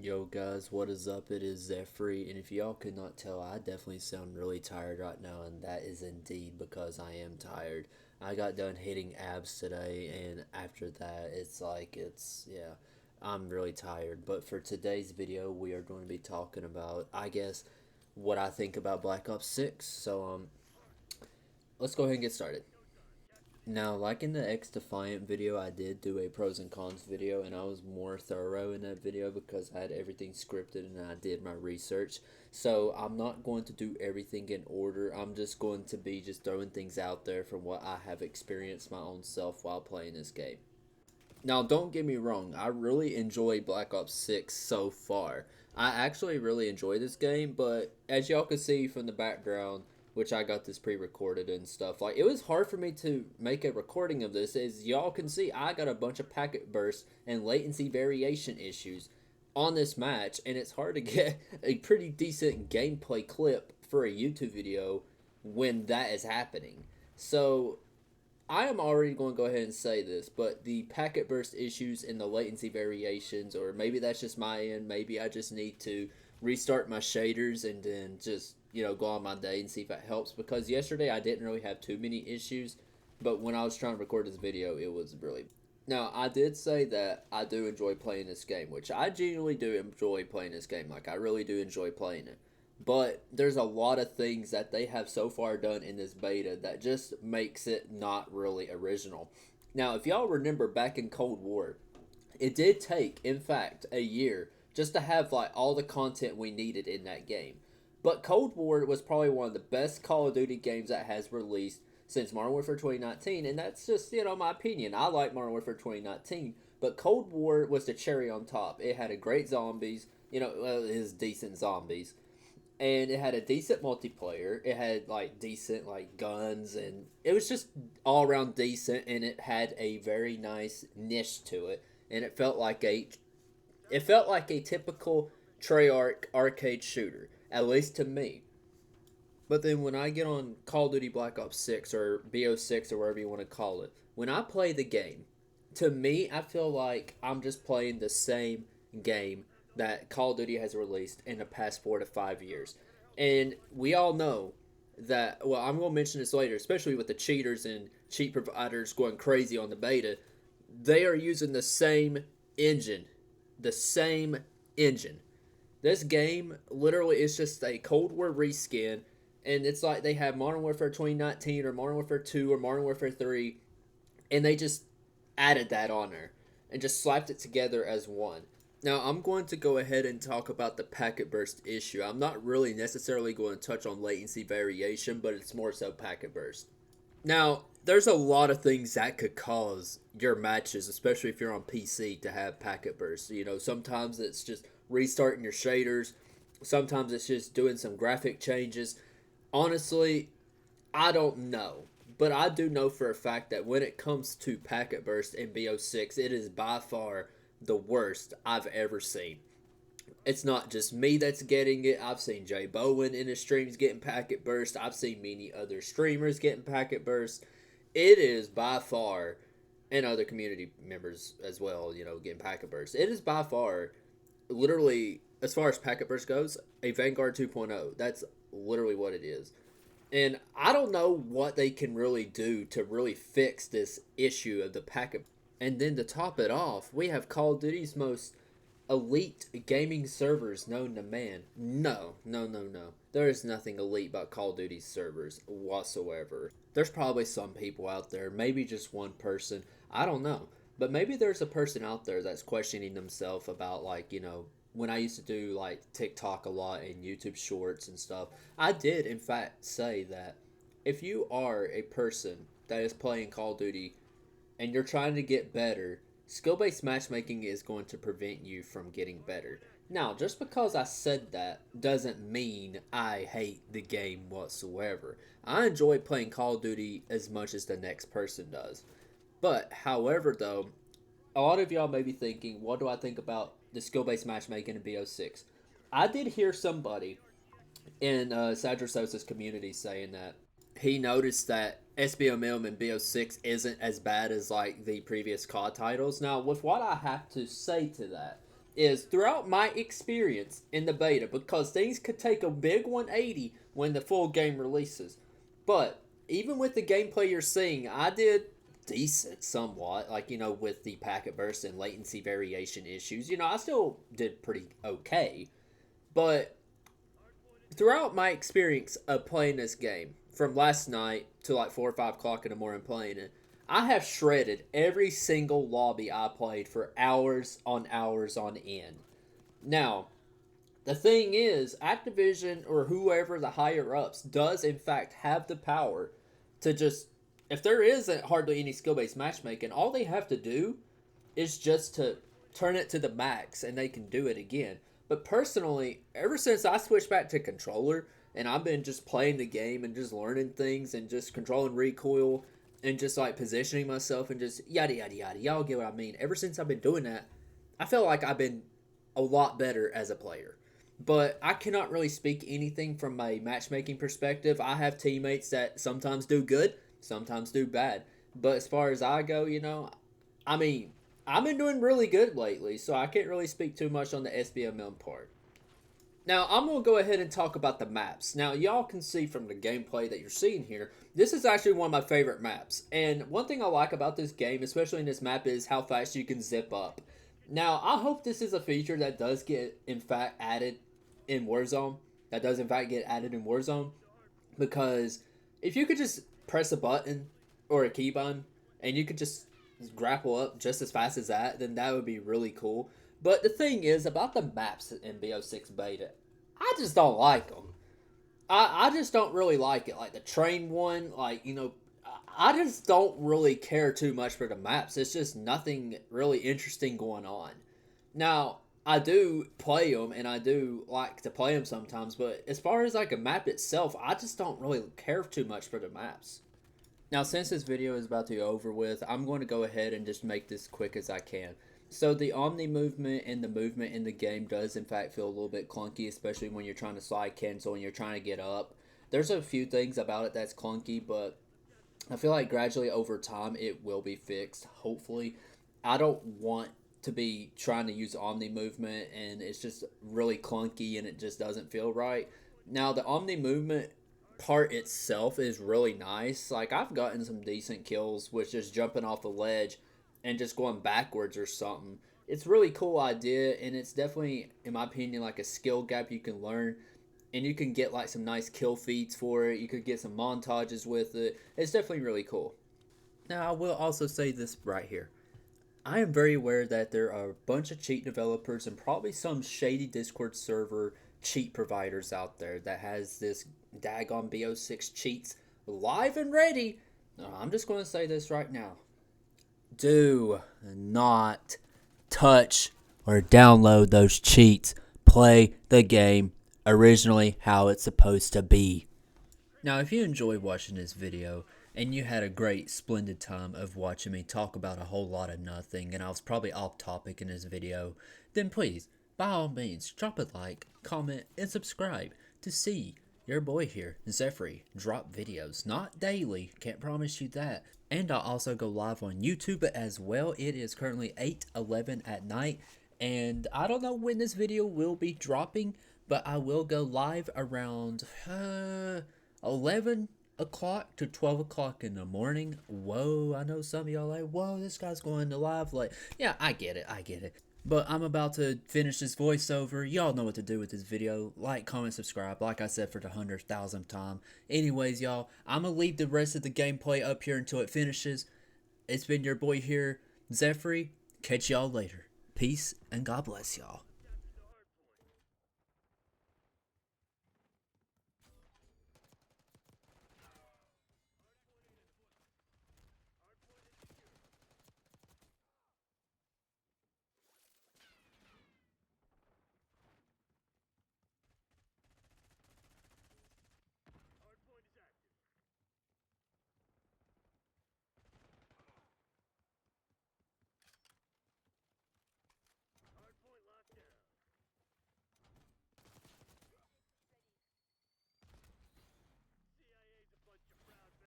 Yo guys, what is up? It is Zephyr, and if y'all could not tell, I definitely sound really tired right now, and that is indeed because I am tired. I got done hitting abs today, and after that, yeah, I'm really tired. But for today's video, we are going to be talking about, I guess, what I think about Black Ops 6. Let's go ahead and get started. Now, like in the X Defiant video, I did do a pros and cons video, and I was more thorough in that video because I had everything scripted and I did my research. So I'm not going to do everything in order. I'm just going to be just throwing things out there from what I have experienced my own self while playing this game. Now, don't get me wrong, I really enjoy Black Ops 6 so far. I actually really enjoy this game, but as y'all can see from the background, which I got this pre-recorded and stuff, like it was hard for me to make a recording of this. As y'all can see, I got a bunch of packet bursts and latency variation issues on this match, and it's hard to get a pretty decent gameplay clip for a YouTube video when that is happening. So I am already going to go ahead and say this, but the packet burst issues and the latency variations, or maybe that's just my end, maybe I just need to restart my shaders and then just, go on my day and see if that helps. Because yesterday I didn't really have too many issues, but when I was trying to record this video, it was really. Now, I did say that I do enjoy playing this game, which I genuinely do enjoy playing this game. Like, I really do enjoy playing it. But there's a lot of things that they have so far done in this beta that just makes it not really original. Now, if y'all remember back in Cold War, it did take, in fact, a year just to have like all the content we needed in that game. But Cold War was probably one of the best Call of Duty games that has released since Modern Warfare 2019, and that's just, my opinion. I like Modern Warfare 2019, but Cold War was the cherry on top. It had a great zombies, well, it is decent zombies, and it had a decent multiplayer. It had like decent like guns, and it was just all around decent. And it had a very nice niche to it, and it felt like a typical Treyarch arcade shooter, at least to me. But then when I get on Call of Duty Black Ops 6 or BO6 or whatever you want to call it, when I play the game, to me, I feel like I'm just playing the same game that Call of Duty has released in the past 4 to 5 years. And we all know that, well, I'm going to mention this later, especially with the cheaters and cheat providers going crazy on the beta. They are using the same engine. The same engine. This game literally is just a Cold War reskin, and it's like they have Modern Warfare 2019 or Modern Warfare 2 or Modern Warfare 3, and they just added that on there and just slapped it together as one. Now, I'm going to go ahead and talk about the packet burst issue. I'm not really necessarily going to touch on latency variation, but it's more so packet burst. Now, there's a lot of things that could cause your matches, especially if you're on PC, to have packet bursts. Sometimes it's just restarting your shaders, sometimes it's just doing some graphic changes. Honestly, I don't know. But I do know for a fact that when it comes to packet burst in BO6, it is by far the worst I've ever seen. It's not just me that's getting it. I've seen Jay Bowen in his streams getting packet burst. I've seen many other streamers getting packet burst. It is by far, and other community members as well, getting packet burst. It is by far, literally, as far as packet burst goes, a Vanguard 2.0. That's literally what it is. And I don't know what they can really do to really fix this issue of the packet. And then to top it off, we have Call of Duty's most elite gaming servers known to man. No, no, no, no. There is nothing elite about Call of Duty servers whatsoever. There's probably some people out there, maybe just one person, I don't know. But maybe there's a person out there that's questioning themselves about, like, when I used to do like TikTok a lot and YouTube shorts and stuff, I did in fact say that if you are a person that is playing Call of Duty and you're trying to get better, skill based matchmaking is going to prevent you from getting better. Now, just because I said that doesn't mean I hate the game whatsoever. I enjoy playing Call of Duty as much as the next person does. But, however, though, a lot of y'all may be thinking, what do I think about the skill based matchmaking in BO6? I did hear somebody in Sadra Sosa's community saying that he noticed that SBOM and BO6 isn't as bad as like the previous COD titles. Now, with what I have to say to that, is throughout my experience in the beta, because things could take a big 180 when the full game releases. But even with the gameplay you're seeing, I did decent somewhat, like, with the packet burst and latency variation issues. I still did pretty okay. But throughout my experience of playing this game, from last night to like 4 or 5 o'clock in the morning playing it, I have shredded every single lobby I played for hours on end. Now, the thing is, Activision or whoever the higher ups does in fact have the power to just, if there isn't hardly any skill based matchmaking, all they have to do is just to turn it to the max and they can do it again. But personally, ever since I switched back to controller and I've been just playing the game and just learning things and just controlling recoil and just like positioning myself and just yada yada yada, y'all get what I mean. Ever since I've been doing that, I feel like I've been a lot better as a player. But I cannot really speak anything from my matchmaking perspective. I have teammates that sometimes do good, sometimes do bad. But as far as I go, I mean, I've been doing really good lately, so I can't really speak too much on the SBMM part. Now, I'm going to go ahead and talk about the maps. Now, y'all can see from the gameplay that you're seeing here, this is actually one of my favorite maps. And one thing I like about this game, especially in this map, is how fast you can zip up. Now, I hope this is a feature that does get, in fact, added in Warzone. That does, in fact, get added in Warzone. Because if you could just press a button or a key button and you could just grapple up just as fast as that, then that would be really cool. But the thing is, about the maps in BO6 beta, I just don't like them. I just don't really like it. Like the train one, I just don't really care too much for the maps. It's just nothing really interesting going on. Now, I do play them, and I do like to play them sometimes, but as far as like a map itself, I just don't really care too much for the maps. Now, since this video is about to be over with, I'm going to go ahead and just make this quick as I can. So the Omni movement and the movement in the game does in fact feel a little bit clunky, especially when you're trying to slide cancel and you're trying to get up. There's a few things about it that's clunky, but I feel like gradually over time it will be fixed, hopefully. I don't want to be trying to use Omni movement and it's just really clunky and it just doesn't feel right. Now the Omni movement part itself is really nice. Like I've gotten some decent kills with just jumping off a ledge and just going backwards or something. It's a really cool idea, and it's definitely, in my opinion, like a skill gap you can learn, and you can get like some nice kill feeds for it. You could get some montages with it. It's definitely really cool. Now, I will also say this right here. I am very aware that there are a bunch of cheat developers and probably some shady Discord server cheat providers out there that has this daggone BO6 cheats live and ready. I'm just going to say this right now. Do not touch or download those cheats. Play the game originally how it's supposed to be. Now, if you enjoyed watching this video and you had a great, splendid time of watching me talk about a whole lot of nothing and I was probably off topic in this video, then please, by all means, drop a like, comment, and subscribe to see your boy here, Zephyr, drop videos. Not daily, can't promise you that. And I'll also go live on YouTube as well. It is currently 8:11 at night, and I don't know when this video will be dropping, but I will go live around 11 o'clock to 12 o'clock in the morning. Whoa, I know some of y'all are like, whoa, this guy's going to live late. Yeah, I get it. But I'm about to finish this voiceover. Y'all know what to do with this video. Like, comment, subscribe. Like I said for the 100,000th time. Anyways, y'all, I'm going to leave the rest of the gameplay up here until it finishes. It's been your boy here, Zephyr. Catch y'all later. Peace and God bless y'all.